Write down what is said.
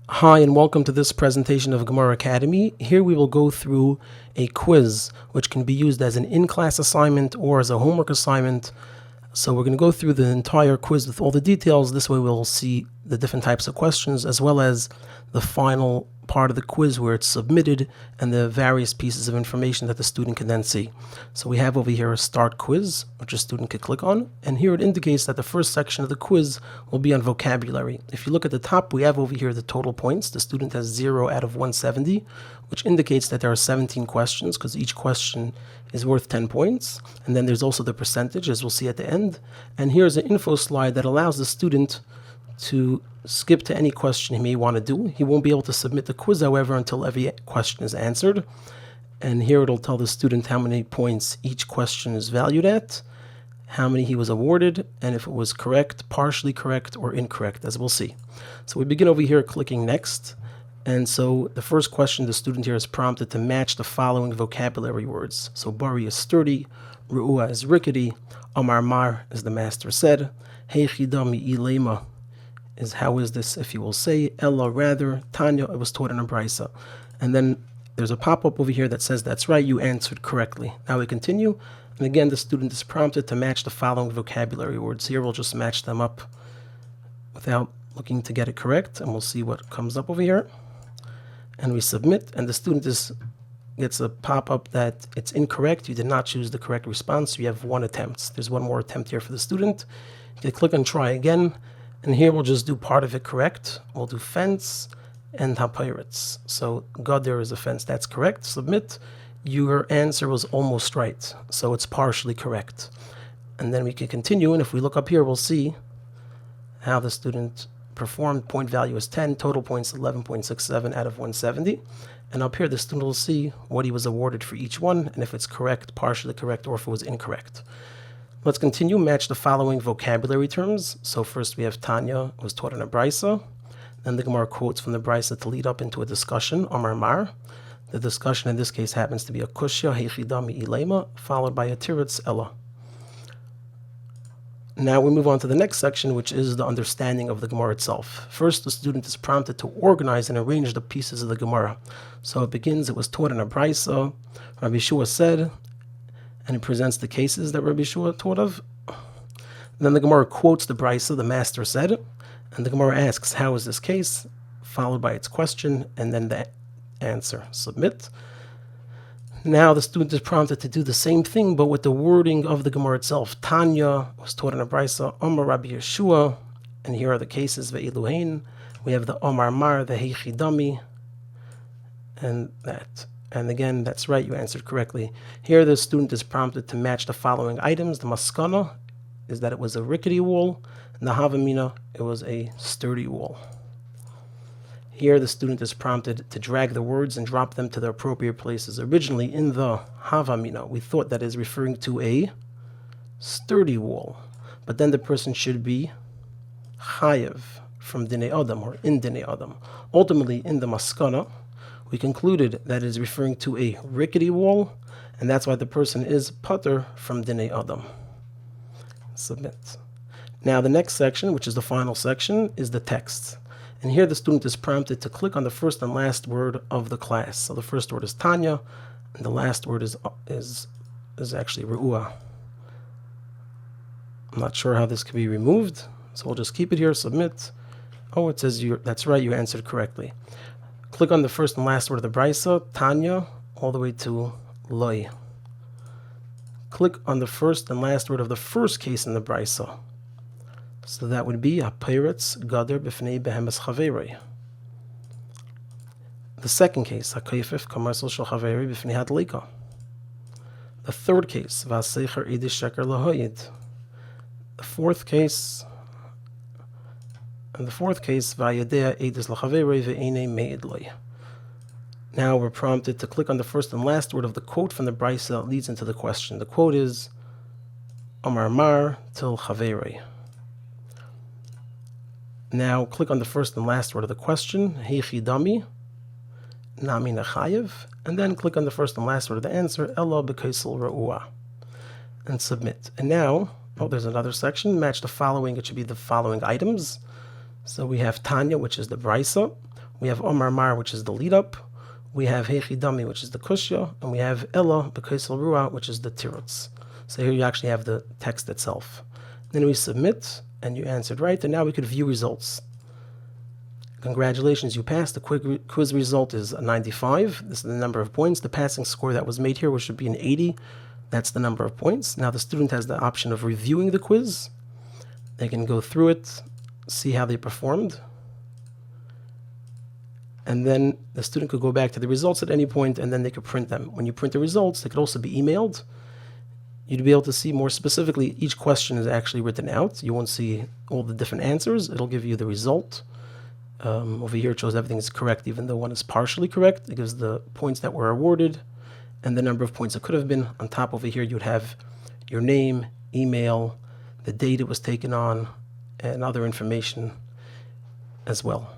Hi, and welcome to this presentation of Gemara Academy. Here we will go through a quiz, which can be used as an in-class assignment or as a homework assignment. So we're going to go through the entire quiz with all the details. This way we'll see the different types of questions, as well as the final part of the quiz where it's submitted and the various pieces of information that the student can then see. So we have over here a start quiz, which a student could click on. And here it indicates that the first section of the quiz will be on vocabulary. If you look at the top, we have over here the total points. The student has 0 out of 170, which indicates that there are 17 questions because each question is worth 10 points. And then there's also the percentage, as we'll see at the end. And here's an info slide that allows the student to skip to any question he may want to do. He won't be able to submit the quiz, however, until every question is answered. And here it'll tell the student how many points each question is valued at, how many he was awarded, and if it was correct, partially correct, or incorrect, as we'll see. So we begin over here clicking next. And so the first question, the student here is prompted to match the following vocabulary words. So Bari is sturdy, Ru'ua is rickety, Amar Mar, as the master said, Heichidami Ilema is how is this if you will say, Ella rather, Tanya, it was taught in a brisa. And then there's a pop-up over here that says that's right, you answered correctly. Now we continue, and again the student is prompted to match the following vocabulary words. Here we'll just match them up without looking to get it correct, and we'll see what comes up over here. And we submit, and the student gets a pop-up that it's incorrect, you did not choose the correct response, you have one attempt. There's one more attempt here for the student. You can click on try again, and here we'll just do part of it correct. We'll do fence and pirates. So God, there is a fence, that's correct. Submit. Your answer was almost right, so it's partially correct. And then we can continue, and if we look up here, we'll see how the student performed. Point value is 10, total points 11.67 out of 170. And up here, the student will see what he was awarded for each one, and if it's correct, partially correct, or if it was incorrect. Let's continue, match the following vocabulary terms. So first we have Tanya was taught in a brisa. Then the Gemara quotes from the brisa to lead up into a discussion, Amar Mar. The discussion in this case happens to be a kushya, heichidami ilema, followed by a tiritz ella. Now we move on to the next section, which is the understanding of the Gemara itself. First, the student is prompted to organize and arrange the pieces of the Gemara. So it begins, it was taught in a brisa. Rabbi Yeshua said, and it presents the cases that Rabbi Yeshua taught of. Then the Gemara quotes the brisa, the master said, and the Gemara asks, how is this case? Followed by its question, and then the answer, submit. Now the student is prompted to do the same thing, but with the wording of the Gemara itself. Tanya was taught in a brisa, Omar Rabbi Yeshua, and here are the cases, ve'iluhain. We have the Omar Mar, the heichidami, and that. And again, that's right, you answered correctly. Here the student is prompted to match the following items. The maskana is that it was a rickety wall, and the havamina, it was a sturdy wall. Here the student is prompted to drag the words and drop them to the appropriate places. Originally in the havamina, we thought that is referring to a sturdy wall, but then the person should be chayev from dinei adam or in dinei adam. Ultimately in the maskana, we concluded that it is referring to a rickety wall, and that's why the person is pater from dinei adam. Submit. Now the next section, which is the final section, is the text. And here the student is prompted to click on the first and last word of the class. So the first word is Tanya, and the last word is actually Ru'ua. I'm not sure how this can be removed, so we'll just keep it here, submit. Oh, it says that's right, you answered correctly. Click on the first and last word of the brisa, Tanya, all the way to Loi. Click on the first and last word of the first case in the brisa. So that would be Pirates Gader Bifnei Behemes Chaverei. The second case, Hakayfif Kamasel Shel Chaverei Bifnei Hadlika. The third case, Vasecher Edish Sheker Lahoyid. The fourth case, Vayadea Edis Lachaverei Ve'ene Meidloi. Now we're prompted to click on the first and last word of the quote from the brisa that leads into the question. The quote is Amar Mar Til Chaverei. Now click on the first and last word of the question, Heichidami, Nami Nechayev, and then click on the first and last word of the answer, Ella B'Kaisel Ra'ua, and submit. And now, there's another section, match the following, it should be the following items. So we have Tanya, which is the brisa, We have Omar Mar, which is the lead up. We have Hechidami, which is the Kushya, and we have Ella, B'Kaisel Ruah, which is the Tirutz. So here you actually have the text itself. Then we submit, and you answered right, and now we could view results. Congratulations, you passed. The quiz result is a 95. This is the number of points. The passing score that was made here, which should be an 80. That's the number of points. Now the student has the option of reviewing the quiz. They can go through it, see how they performed. And then the student could go back to the results at any point, and then they could print them. When you print the results, they could also be emailed. You'd be able to see more specifically, each question is actually written out. You won't see all the different answers. It'll give you the result. Over here it shows everything is correct, even though one is partially correct. It gives the points that were awarded and the number of points it could have been. On top over here, you'd have your name, email, the date it was taken on, and other information as well.